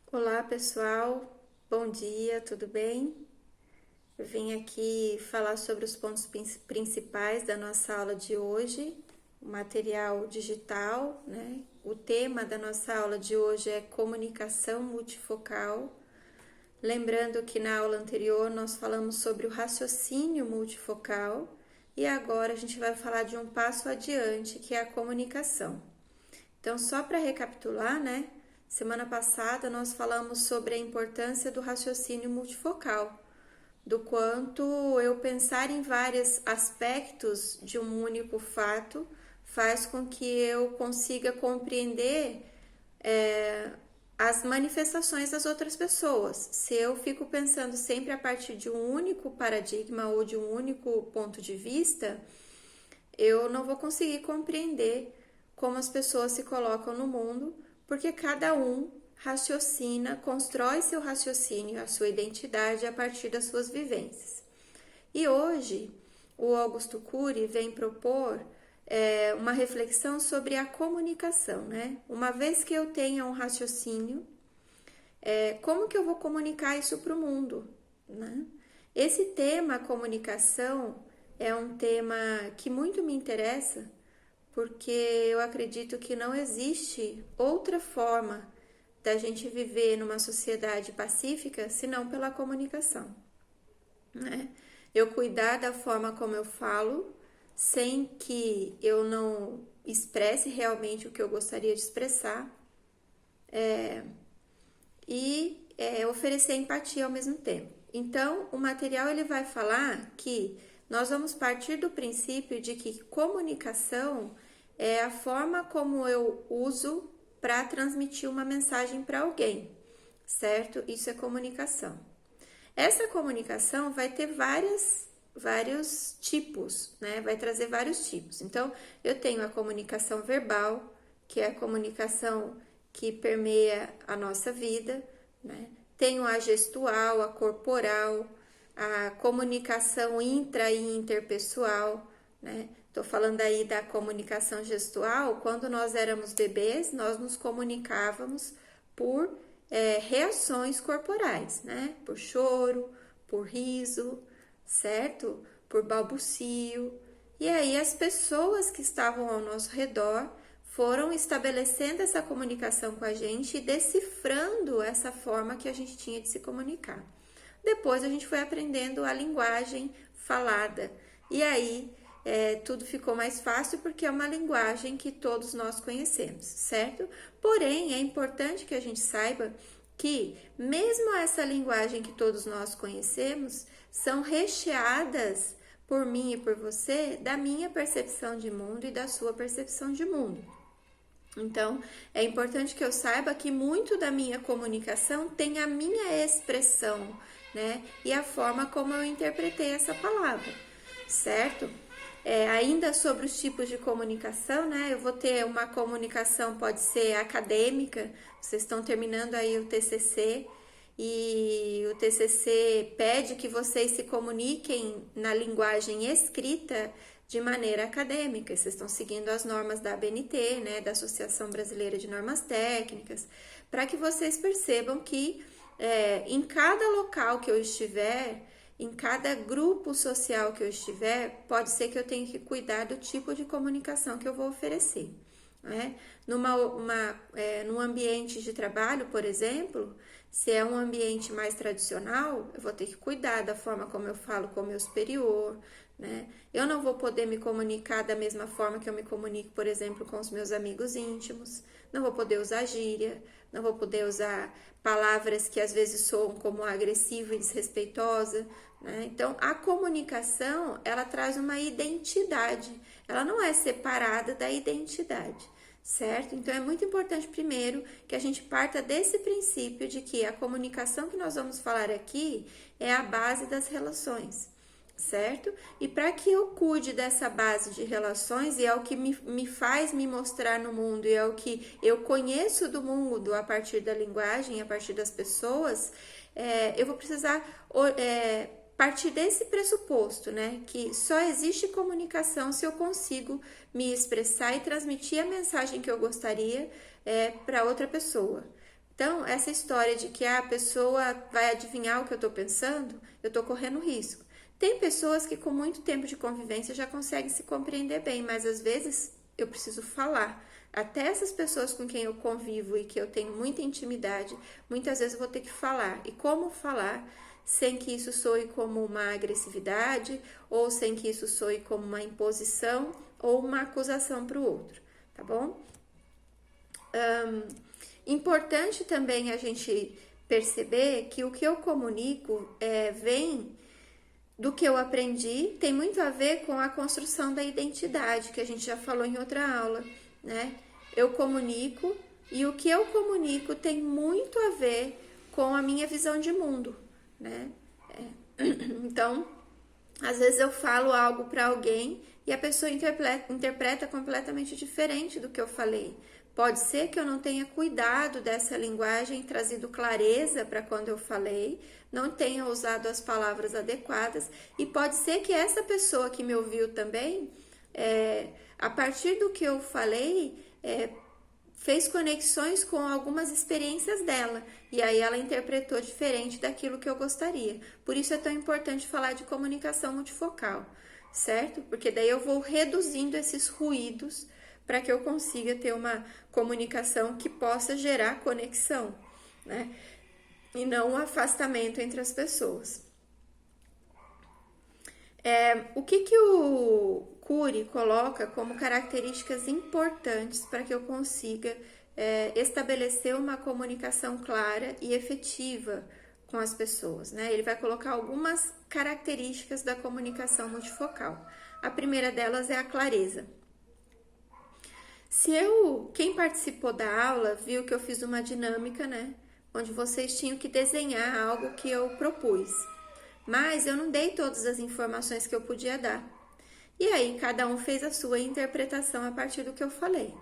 Olá pessoal, bom dia, tudo bem? Eu vim aqui falar sobre os pontos principais da nossa aula de hoje, o material digital, né? O tema da nossa aula de hoje é comunicação multifocal. Lembrando que na aula anterior nós falamos sobre o raciocínio multifocal e agora a gente vai falar de um passo adiante, que é a comunicação. Então, só para recapitular, né? Semana passada nós falamos sobre a importância do raciocínio multifocal, do quanto eu pensar em vários aspectos de um único fato faz com que eu consiga compreender as manifestações das outras pessoas. Se eu fico pensando sempre a partir de um único paradigma ou de um único ponto de vista, eu não vou conseguir compreender como as pessoas se colocam no mundo, porque cada um raciocina, constrói seu raciocínio, a sua identidade a partir das suas vivências. E hoje, o Augusto Cury vem propor uma reflexão sobre a comunicação, né? Uma vez que eu tenha um raciocínio, como que eu vou comunicar isso para o mundo, né? Esse tema, comunicação, é um tema que muito me interessa, porque eu acredito que não existe outra forma da gente viver numa sociedade pacífica senão pela comunicação, né? Eu cuidar da forma como eu falo, sem que eu não expresse realmente o que eu gostaria de expressar, e oferecer empatia ao mesmo tempo. Então, o material ele vai falar que nós vamos partir do princípio de que comunicação é a forma como eu uso para transmitir uma mensagem para alguém, certo? Isso é comunicação. Essa comunicação vai ter vários tipos, né? Vai trazer vários tipos. Então, eu tenho a comunicação verbal, que é a comunicação que permeia a nossa vida, né? Tenho a gestual, a corporal, a comunicação intra e interpessoal, né? Tô falando aí da comunicação gestual. Quando nós éramos bebês, nós nos comunicávamos por reações corporais, né? Por choro, por riso, certo? Por balbucio. E aí as pessoas que estavam ao nosso redor foram estabelecendo essa comunicação com a gente e decifrando essa forma que a gente tinha de se comunicar. Depois a gente foi aprendendo a linguagem falada. E aí tudo ficou mais fácil porque é uma linguagem que todos nós conhecemos, certo? Porém, é importante que a gente saiba que, mesmo essa linguagem que todos nós conhecemos, são recheadas por mim e por você da minha percepção de mundo e da sua percepção de mundo. Então, é importante que eu saiba que muito da minha comunicação tem a minha expressão, né? E a forma como eu interpretei essa palavra, certo? Ainda sobre os tipos de comunicação, né? Eu vou ter uma comunicação, pode ser acadêmica, vocês estão terminando aí o TCC e o TCC pede que vocês se comuniquem na linguagem escrita de maneira acadêmica. Vocês estão seguindo as normas da ABNT, né, da Associação Brasileira de Normas Técnicas, para que vocês percebam que em cada local que eu estiver, em cada grupo social que eu estiver, pode ser que eu tenha que cuidar do tipo de comunicação que eu vou oferecer, né? Num ambiente de trabalho, por exemplo, se é um ambiente mais tradicional, eu vou ter que cuidar da forma como eu falo com o meu superior, né? Eu não vou poder me comunicar da mesma forma que eu me comunico, por exemplo, com os meus amigos íntimos. Não vou poder usar gíria, não vou poder usar palavras que às vezes soam como agressiva e desrespeitosa, né? Então, a comunicação, ela traz uma identidade, ela não é separada da identidade, certo? Então, é muito importante, primeiro, que a gente parta desse princípio de que a comunicação que nós vamos falar aqui é a base das relações, certo? E para que eu cuide dessa base de relações, e é o que me faz me mostrar no mundo, e é o que eu conheço do mundo a partir da linguagem, a partir das pessoas, eu vou precisar partir desse pressuposto, né? Que só existe comunicação se eu consigo me expressar e transmitir a mensagem que eu gostaria para outra pessoa. Então, essa história de que a pessoa vai adivinhar o que eu estou pensando, eu estou correndo risco. Tem pessoas que com muito tempo de convivência já conseguem se compreender bem, mas às vezes eu preciso falar. Até essas pessoas com quem eu convivo e que eu tenho muita intimidade, muitas vezes eu vou ter que falar. E como falar sem que isso soe como uma agressividade, ou sem que isso soe como uma imposição ou uma acusação para o outro, tá bom? Importante também a gente perceber que o que eu comunico vem do que eu aprendi, tem muito a ver com a construção da identidade, que a gente já falou em outra aula, né? Eu comunico e o que eu comunico tem muito a ver com a minha visão de mundo, né? Então, às vezes eu falo algo para alguém e a pessoa interpreta completamente diferente do que eu falei. Pode ser que eu não tenha cuidado dessa linguagem, trazido clareza para quando eu falei, não tenha usado as palavras adequadas, e pode ser que essa pessoa que me ouviu também, a partir do que eu falei, fez conexões com algumas experiências dela, e aí ela interpretou diferente daquilo que eu gostaria. Por isso é tão importante falar de comunicação multifocal, certo? Porque daí eu vou reduzindo esses ruídos para que eu consiga ter uma comunicação que possa gerar conexão, né? E não um afastamento entre as pessoas. O que o Cury coloca como características importantes para que eu consiga estabelecer uma comunicação clara e efetiva com as pessoas, né? Ele vai colocar algumas características da comunicação multifocal. A primeira delas é a clareza. Quem participou da aula viu que eu fiz uma dinâmica, né? Onde vocês tinham que desenhar algo que eu propus. Mas eu não dei todas as informações que eu podia dar. E aí, cada um fez a sua interpretação a partir do que eu falei.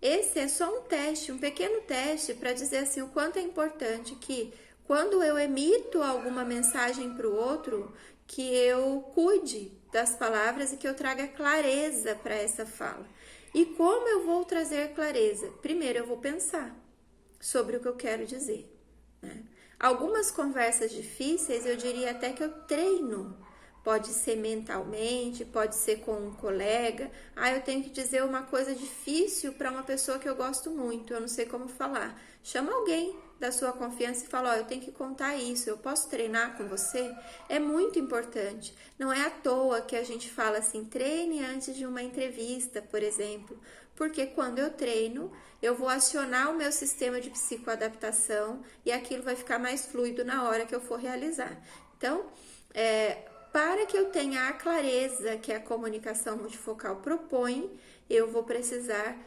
Esse é só um teste, um pequeno teste para dizer assim o quanto é importante que quando eu emito alguma mensagem para o outro, que eu cuide das palavras e que eu traga clareza para essa fala. E como eu vou trazer clareza? Primeiro, eu vou pensar sobre o que eu quero dizer, né? Algumas conversas difíceis, eu diria até que eu treino. Pode ser mentalmente, pode ser com um colega. Eu tenho que dizer uma coisa difícil para uma pessoa que eu gosto muito, eu não sei como falar. Chama alguém da sua confiança e fala, eu tenho que contar isso, eu posso treinar com você? É muito importante. Não é à toa que a gente fala assim, treine antes de uma entrevista, por exemplo. Porque quando eu treino, eu vou acionar o meu sistema de psicoadaptação e aquilo vai ficar mais fluido na hora que eu for realizar. Então, para que eu tenha a clareza que a comunicação multifocal propõe, eu vou precisar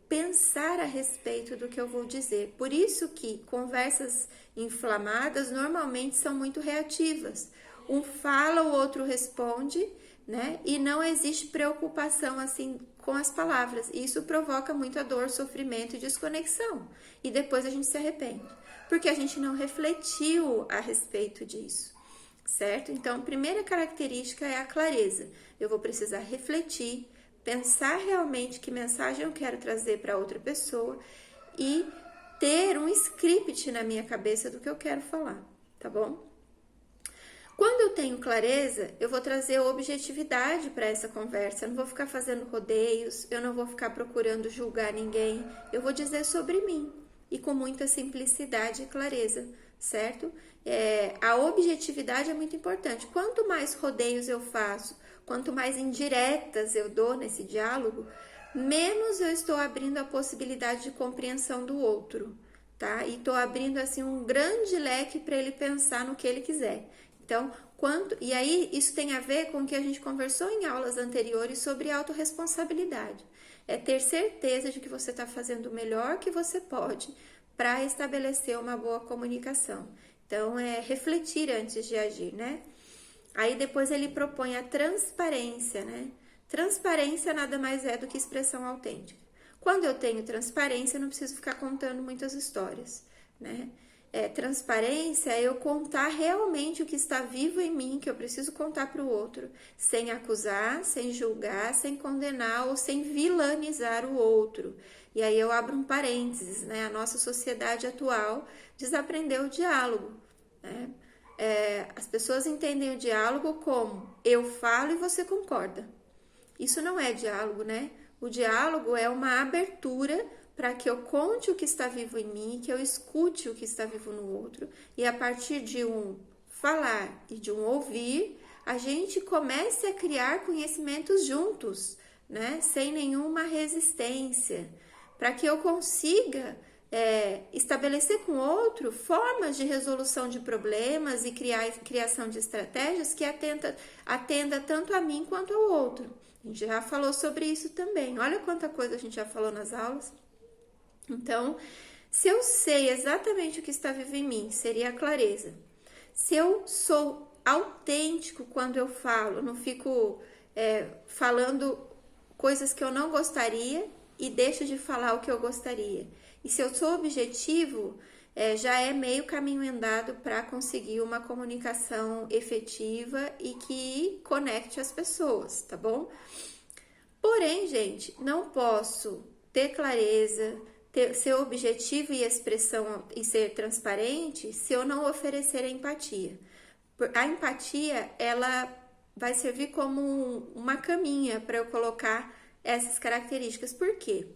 pensar a respeito do que eu vou dizer. Por isso que conversas inflamadas normalmente são muito reativas. Um fala, o outro responde, né? E não existe preocupação assim com as palavras. E isso provoca muita dor, sofrimento e desconexão. E depois a gente se arrepende, porque a gente não refletiu a respeito disso, certo? Então, a primeira característica é a clareza. Eu vou precisar refletir, pensar realmente que mensagem eu quero trazer para outra pessoa e ter um script na minha cabeça do que eu quero falar, tá bom? Quando eu tenho clareza, eu vou trazer objetividade para essa conversa. Eu não vou ficar fazendo rodeios, eu não vou ficar procurando julgar ninguém. Eu vou dizer sobre mim e com muita simplicidade e clareza, certo? A objetividade é muito importante. Quanto mais rodeios eu faço, quanto mais indiretas eu dou nesse diálogo, menos eu estou abrindo a possibilidade de compreensão do outro, tá? E estou abrindo assim um grande leque para ele pensar no que ele quiser. Então, e aí isso tem a ver com o que a gente conversou em aulas anteriores sobre autorresponsabilidade. É ter certeza de que você está fazendo o melhor que você pode para estabelecer uma boa comunicação. Então, é refletir antes de agir, né? Aí depois ele propõe a transparência, né? Transparência nada mais é do que expressão autêntica. Quando eu tenho transparência, eu não preciso ficar contando muitas histórias, né? Transparência é eu contar realmente o que está vivo em mim, que eu preciso contar para o outro, sem acusar, sem julgar, sem condenar ou sem vilanizar o outro. E aí eu abro um parênteses, né? A nossa sociedade atual desaprendeu o diálogo, né? As pessoas entendem o diálogo como eu falo e você concorda. Isso não é diálogo, né? O diálogo é uma abertura para que eu conte o que está vivo em mim, que eu escute o que está vivo no outro, e a partir de um falar e de um ouvir, a gente comece a criar conhecimentos juntos, né? Sem nenhuma resistência, para que eu consiga estabelecer com o outro formas de resolução de problemas e criação de estratégias que atenda tanto a mim quanto ao outro. A gente já falou sobre isso também. Olha quanta coisa a gente já falou nas aulas. Então, se eu sei exatamente o que está vivo em mim, seria a clareza. Se eu sou autêntico quando eu falo, não fico falando coisas que eu não gostaria e deixo de falar o que eu gostaria. E se eu sou objetivo, já é meio caminho andado para conseguir uma comunicação efetiva e que conecte as pessoas, tá bom? Porém, gente, não posso ter clareza, ser objetivo e expressão e ser transparente se eu não oferecer empatia. A empatia, ela vai servir como uma caminha para eu colocar essas características. Por quê?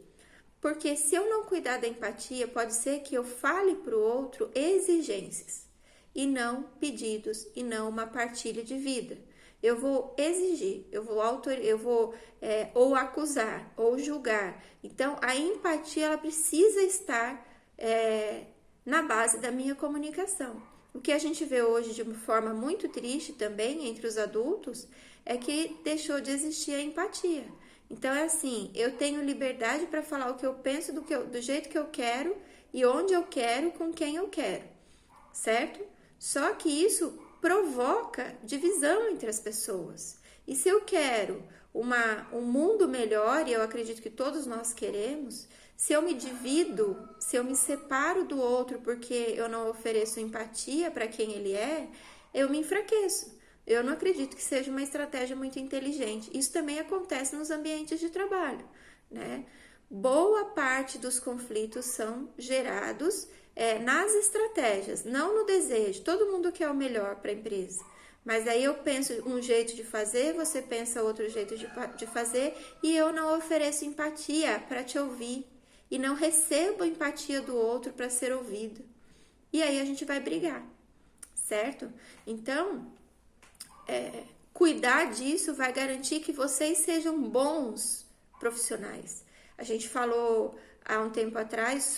Porque se eu não cuidar da empatia, pode ser que eu fale para o outro exigências e não pedidos e não uma partilha de vida. Eu vou exigir, eu vou ou acusar ou julgar. Então, a empatia ela precisa estar na base da minha comunicação. O que a gente vê hoje de uma forma muito triste também entre os adultos é que deixou de existir a empatia. Então é assim, eu tenho liberdade para falar o que eu penso do jeito que eu quero e onde eu quero, com quem eu quero, certo? Só que isso provoca divisão entre as pessoas. E se eu quero um mundo melhor, e eu acredito que todos nós queremos, se eu me divido, se eu me separo do outro porque eu não ofereço empatia para quem ele é, eu me enfraqueço. Eu não acredito que seja uma estratégia muito inteligente. Isso também acontece nos ambientes de trabalho, né? Boa parte dos conflitos são gerados nas estratégias, não no desejo. Todo mundo quer o melhor para a empresa. Mas aí eu penso um jeito de fazer, você pensa outro jeito de fazer e eu não ofereço empatia para te ouvir e não recebo empatia do outro para ser ouvido. E aí a gente vai brigar, certo? Então, cuidar disso vai garantir que vocês sejam bons profissionais. A gente falou há um tempo atrás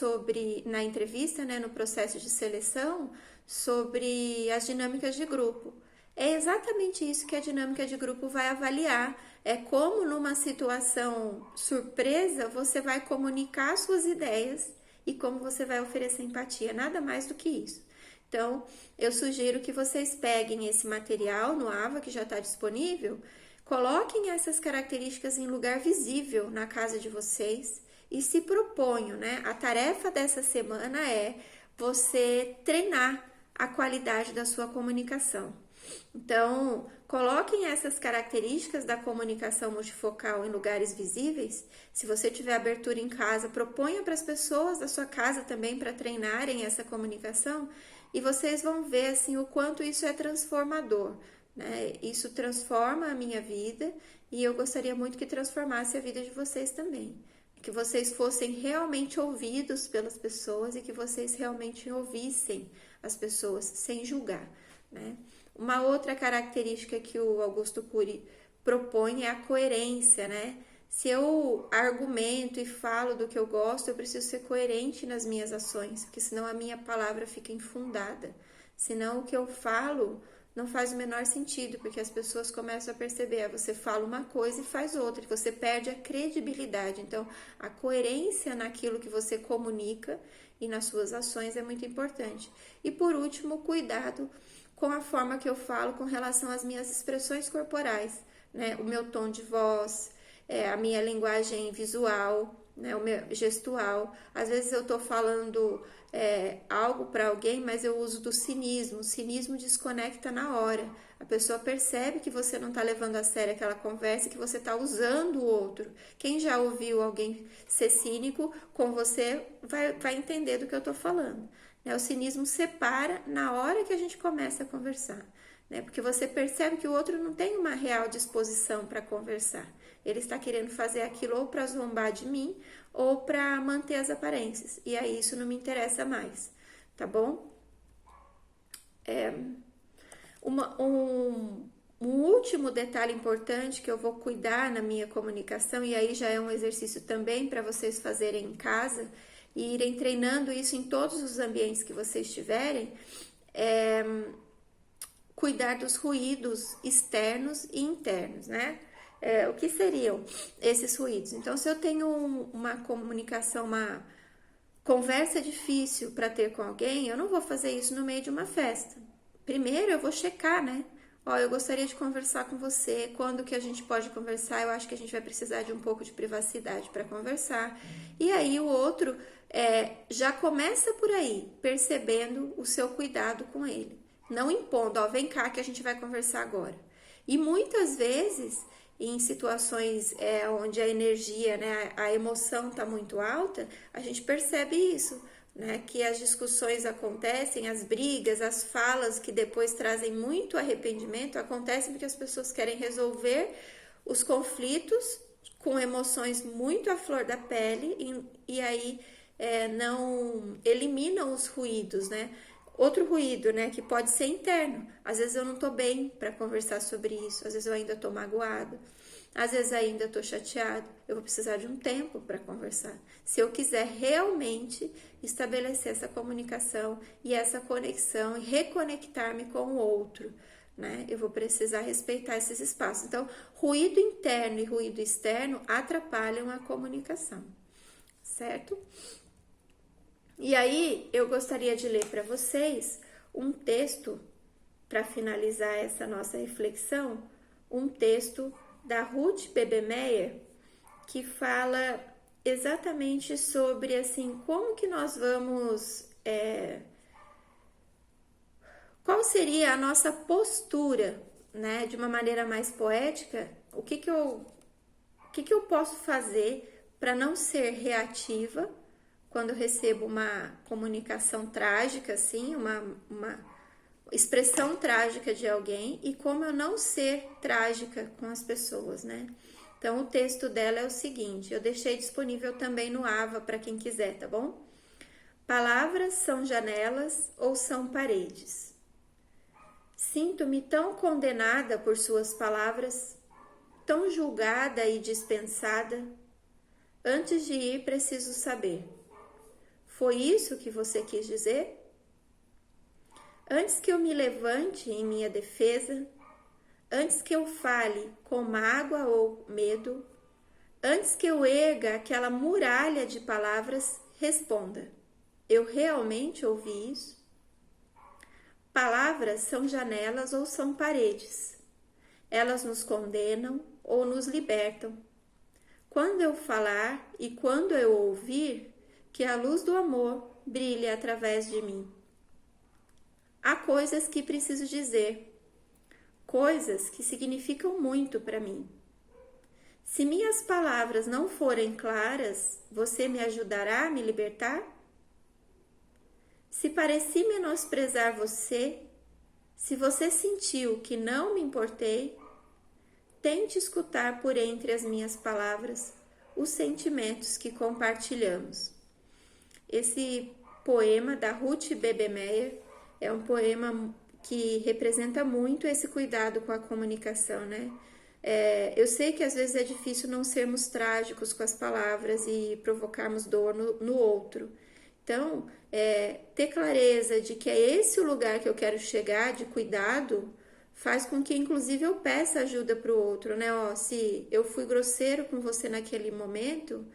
na entrevista, né, no processo de seleção, sobre as dinâmicas de grupo. É exatamente isso que a dinâmica de grupo vai avaliar. É como numa situação surpresa você vai comunicar suas ideias e como você vai oferecer empatia, nada mais do que isso. Então, eu sugiro que vocês peguem esse material no AVA, que já está disponível, coloquem essas características em lugar visível na casa de vocês e se proponham, né? A tarefa dessa semana é você treinar a qualidade da sua comunicação. Então, coloquem essas características da comunicação multifocal em lugares visíveis. Se você tiver abertura em casa, proponha para as pessoas da sua casa também para treinarem essa comunicação. E vocês vão ver assim o quanto isso é transformador, né? Isso transforma a minha vida e eu gostaria muito que transformasse a vida de vocês também. Que vocês fossem realmente ouvidos pelas pessoas e que vocês realmente ouvissem as pessoas sem julgar, né? Uma outra característica que o Augusto Cury propõe é a coerência, né? Se eu argumento e falo do que eu gosto, eu preciso ser coerente nas minhas ações, porque senão a minha palavra fica infundada. Senão o que eu falo não faz o menor sentido, porque as pessoas começam a perceber, você fala uma coisa e faz outra, e você perde a credibilidade. Então, a coerência naquilo que você comunica e nas suas ações é muito importante. E por último, cuidado com a forma que eu falo com relação às minhas expressões corporais, né? O meu tom de voz, a minha linguagem visual, né? O meu gestual. Às vezes eu tô falando algo para alguém, mas eu uso do cinismo. O cinismo desconecta na hora. A pessoa percebe que você não está levando a sério aquela conversa, que você está usando o outro. Quem já ouviu alguém ser cínico com você vai entender do que eu estou falando. Né? O cinismo separa na hora que a gente começa a conversar. Né? Porque você percebe que o outro não tem uma real disposição para conversar. Ele está querendo fazer aquilo ou para zombar de mim ou para manter as aparências. E aí isso não me interessa mais, tá bom? Um último detalhe importante que eu vou cuidar na minha comunicação, e aí já é um exercício também para vocês fazerem em casa e irem treinando isso em todos os ambientes que vocês tiverem, é cuidar dos ruídos externos e internos, né? O que seriam esses ruídos? Então, se eu tenho uma comunicação, uma conversa difícil para ter com alguém, eu não vou fazer isso no meio de uma festa. Primeiro eu vou checar, né? Ó, eu gostaria de conversar com você. Quando que a gente pode conversar? Eu acho que a gente vai precisar de um pouco de privacidade para conversar. E aí o outro já começa por aí, percebendo o seu cuidado com ele. Não impondo, ó, vem cá que a gente vai conversar agora. E muitas vezes, em situações onde a energia, né, a emoção está muito alta, a gente percebe isso. Né, que as discussões acontecem, as brigas, as falas que depois trazem muito arrependimento, acontecem porque as pessoas querem resolver os conflitos com emoções muito à flor da pele e aí não eliminam os ruídos, né? Outro ruído, né, que pode ser interno. Às vezes eu não tô bem para conversar sobre isso, às vezes eu ainda tô magoado. Às vezes ainda estou chateado, eu vou precisar de um tempo para conversar. Se eu quiser realmente estabelecer essa comunicação e essa conexão e reconectar-me com o outro, né? Eu vou precisar respeitar esses espaços. Então, ruído interno e ruído externo atrapalham a comunicação, certo? E aí, eu gostaria de ler para vocês um texto para finalizar essa nossa reflexão, um texto da Ruth Bebemeyer, que fala exatamente sobre assim como que nós vamos, qual seria a nossa postura, né, de uma maneira mais poética, o que eu posso fazer para não ser reativa quando eu recebo uma comunicação trágica, assim, uma expressão trágica de alguém e como eu não ser trágica com as pessoas, né? Então, o texto dela é o seguinte, eu deixei disponível também no AVA para quem quiser, tá bom? Palavras são janelas ou são paredes? Sinto-me tão condenada por suas palavras, tão julgada e dispensada. Antes de ir, preciso saber. Foi isso que você quis dizer? Antes que eu me levante em minha defesa, antes que eu fale com mágoa ou medo, antes que eu erga aquela muralha de palavras, responda: eu realmente ouvi isso? Palavras são janelas ou são paredes. Elas nos condenam ou nos libertam. Quando eu falar e quando eu ouvir, que a luz do amor brilhe através de mim. Há coisas que preciso dizer, coisas que significam muito para mim. Se minhas palavras não forem claras, você me ajudará a me libertar? Se pareci menosprezar você, se você sentiu que não me importei, tente escutar por entre as minhas palavras os sentimentos que compartilhamos. Esse poema da Ruth Bebemeyer é um poema que representa muito esse cuidado com a comunicação, né? Eu sei que às vezes é difícil não sermos trágicos com as palavras e provocarmos dor no outro. Então, ter clareza de que é esse o lugar que eu quero chegar, de cuidado, faz com que, inclusive, eu peça ajuda para o outro, né? Ó, se eu fui grosseiro com você naquele momento,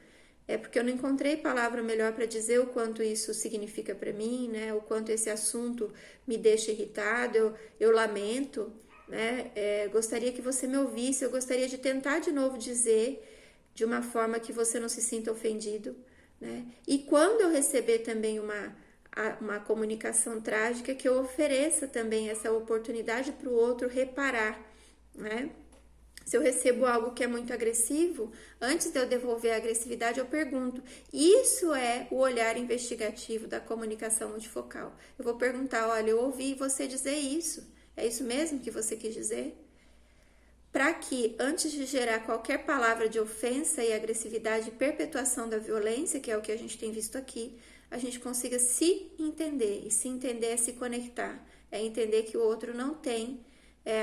é porque eu não encontrei palavra melhor para dizer o quanto isso significa para mim, né? O quanto esse assunto me deixa irritado, eu lamento, né? Gostaria que você me ouvisse, eu gostaria de tentar de novo dizer de uma forma que você não se sinta ofendido, né? E quando eu receber também uma comunicação trágica, que eu ofereça também essa oportunidade para o outro reparar, né? Se eu recebo algo que é muito agressivo, antes de eu devolver a agressividade, eu pergunto. Isso é o olhar investigativo da comunicação multifocal. Eu vou perguntar, olha, eu ouvi você dizer isso. É isso mesmo que você quis dizer? Para que, antes de gerar qualquer palavra de ofensa e agressividade e perpetuação da violência, que é o que a gente tem visto aqui, a gente consiga se entender. E se entender é se conectar. É entender que o outro não tem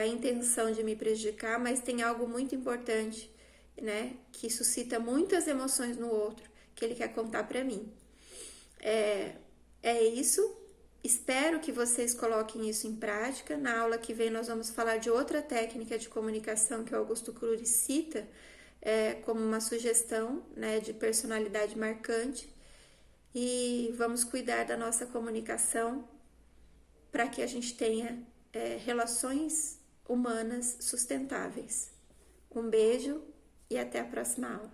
a intenção de me prejudicar, mas tem algo muito importante, né? Que suscita muitas emoções no outro, que ele quer contar para mim. É isso. Espero que vocês coloquem isso em prática. Na aula que vem nós vamos falar de outra técnica de comunicação que o Augusto Cury cita como uma sugestão, né, de personalidade marcante. E vamos cuidar da nossa comunicação para que a gente tenha relações humanas sustentáveis. Um beijo e até a próxima aula.